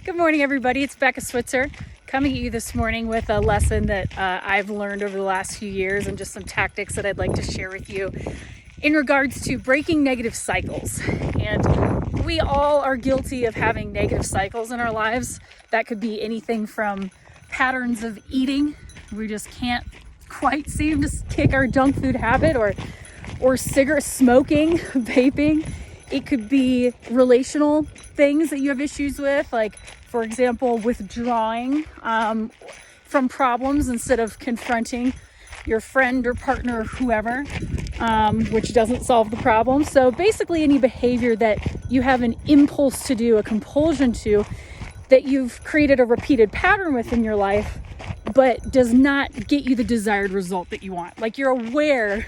Good morning, everybody. It's Becca Switzer coming at you this morning with a lesson that I've learned over the last few years and just some tactics that I'd like to share with you in regards to breaking negative cycles. And we all are guilty of having negative cycles in our lives. That could be anything from patterns of eating. We just can't quite seem to kick our junk food habit, or cigarette smoking, vaping. It could be relational things that you have issues with, like, for example, withdrawing from problems instead of confronting your friend or partner or whoever, which doesn't solve the problem. So basically any behavior that you have an impulse to do, a compulsion to, that you've created a repeated pattern with in your life, but does not get you the desired result that you want. Like, you're aware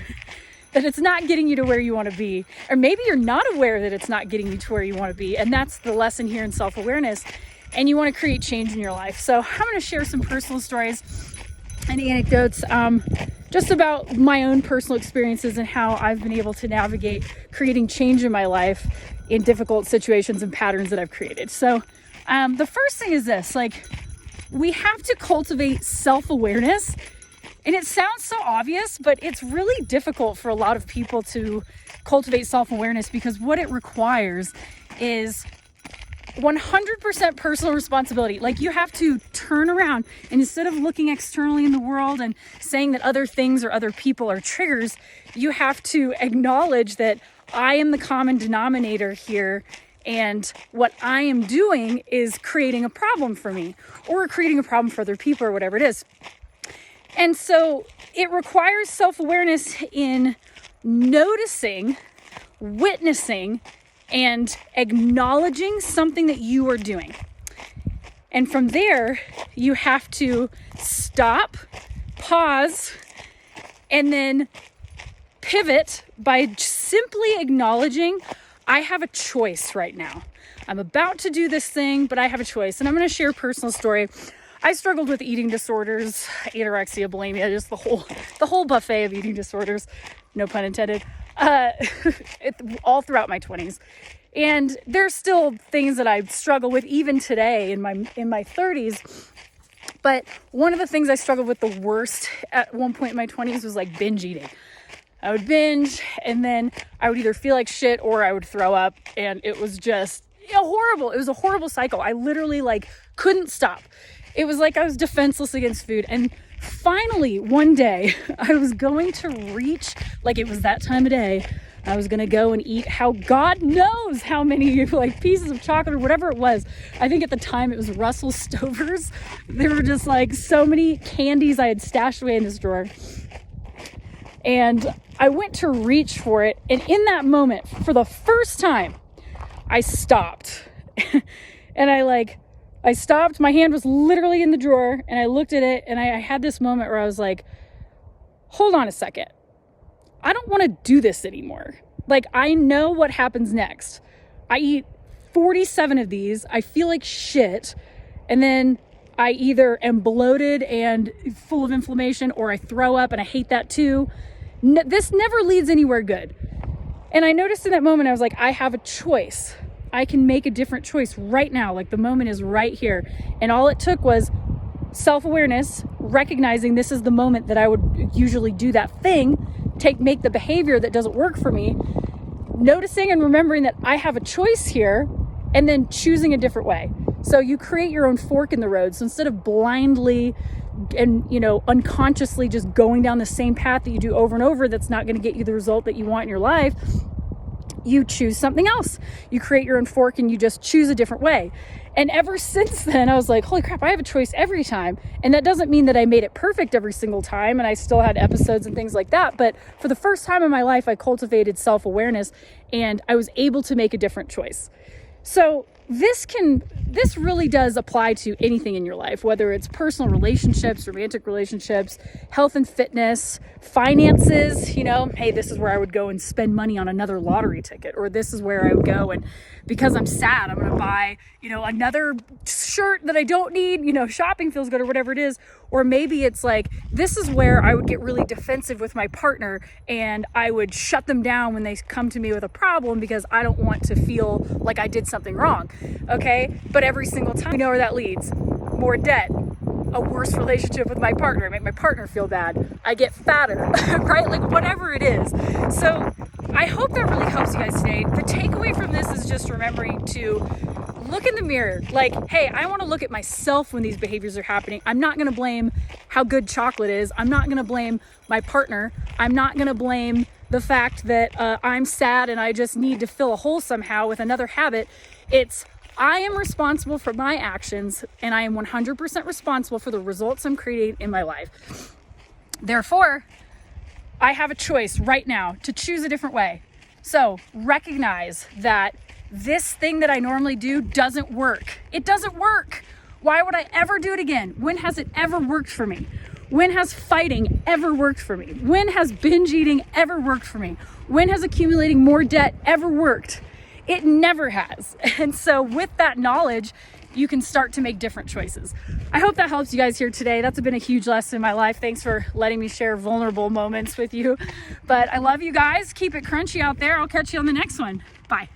that it's not getting you to where you want to be, or maybe you're not aware that it's not getting you to where you want to be. And that's the lesson here in self-awareness. And you want to create change in your life. So I'm going to share some personal stories and anecdotes just about my own personal experiences and how I've been able to navigate creating change in my life in difficult situations and patterns that I've created. So the first thing is this, like, we have to cultivate self-awareness. And it sounds so obvious, but it's really difficult for a lot of people to cultivate self-awareness, because what it requires is 100% personal responsibility. Like, you have to turn around, and instead of looking externally in the world and saying that other things or other people are triggers, you have to acknowledge that I am the common denominator here. And what I am doing is creating a problem for me, or creating a problem for other people, or whatever it is. And so it requires self-awareness in noticing, witnessing, and acknowledging something that you are doing. And from there, you have to stop, pause, and then pivot by simply acknowledging, I have a choice right now. I'm about to do this thing, but I have a choice. And I'm going to share a personal story. I struggled with eating disorders, anorexia, bulimia, just the whole buffet of eating disorders, no pun intended, all throughout my 20s. And there's still things that I struggle with even today in my 30s. But one of the things I struggled with the worst at one point in my 20s was like binge eating. I would binge, and then I would either feel like shit or I would throw up, and it was just horrible. It was a horrible cycle. I literally couldn't stop. It was like I was defenseless against food. And finally, one day, I was going to reach, like, it was that time of day, I was going to go and eat how God knows how many pieces of chocolate or whatever it was. I think at the time it was Russell Stover's. There were just so many candies I had stashed away in this drawer. And I went to reach for it. And in that moment, for the first time, I stopped. And I stopped, my hand was literally in the drawer, and I looked at it, and I had this moment where I was like, hold on a second. I don't want to do this anymore. I know what happens next. I eat 47 of these, I feel like shit, and then I either am bloated and full of inflammation, or I throw up, and I hate that too. This never leads anywhere good. And I noticed in that moment, I was like, I have a choice. I can make a different choice right now. The moment is right here. And all it took was self-awareness, recognizing this is the moment that I would usually do that thing, make the behavior that doesn't work for me, noticing and remembering that I have a choice here, and then choosing a different way. So you create your own fork in the road. So instead of blindly and unconsciously just going down the same path that you do over and over, that's not going to get you the result that you want in your life, you choose something else. You create your own fork and you just choose a different way. And ever since then, I was like, holy crap, I have a choice every time. And that doesn't mean that I made it perfect every single time, and I still had episodes and things like that. But for the first time in my life, I cultivated self-awareness, and I was able to make a different choice. So this really does apply to anything in your life, whether it's personal relationships, romantic relationships, health and fitness, finances. Hey, this is where I would go and spend money on another lottery ticket, or this is where I would go, and because I'm sad, I'm going to buy, another shirt that I don't need, shopping feels good or whatever it is. Or maybe it's like, this is where I would get really defensive with my partner and I would shut them down when they come to me with a problem because I don't want to feel like I did something wrong. Okay. But every single time, we know where that leads. More debt, a worse relationship with my partner, make my partner feel bad, I get fatter, right? Like whatever it is. So I hope that really helps you guys today. The takeaway from this is just remembering to look in the mirror. Like, hey, I want to look at myself when these behaviors are happening. I'm not going to blame how good chocolate is. I'm not going to blame my partner. I'm not going to blame the fact that I'm sad and I just need to fill a hole somehow with another habit. I am responsible for my actions, and I am 100% responsible for the results I'm creating in my life. Therefore, I have a choice right now to choose a different way. So recognize that this thing that I normally do doesn't work. It doesn't work. Why would I ever do it again? When has it ever worked for me? When has fighting ever worked for me? When has binge eating ever worked for me? When has accumulating more debt ever worked? It never has. And so with that knowledge, you can start to make different choices. I hope that helps you guys here today. That's been a huge lesson in my life. Thanks for letting me share vulnerable moments with you. But I love you guys. Keep it crunchy out there. I'll catch you on the next one. Bye.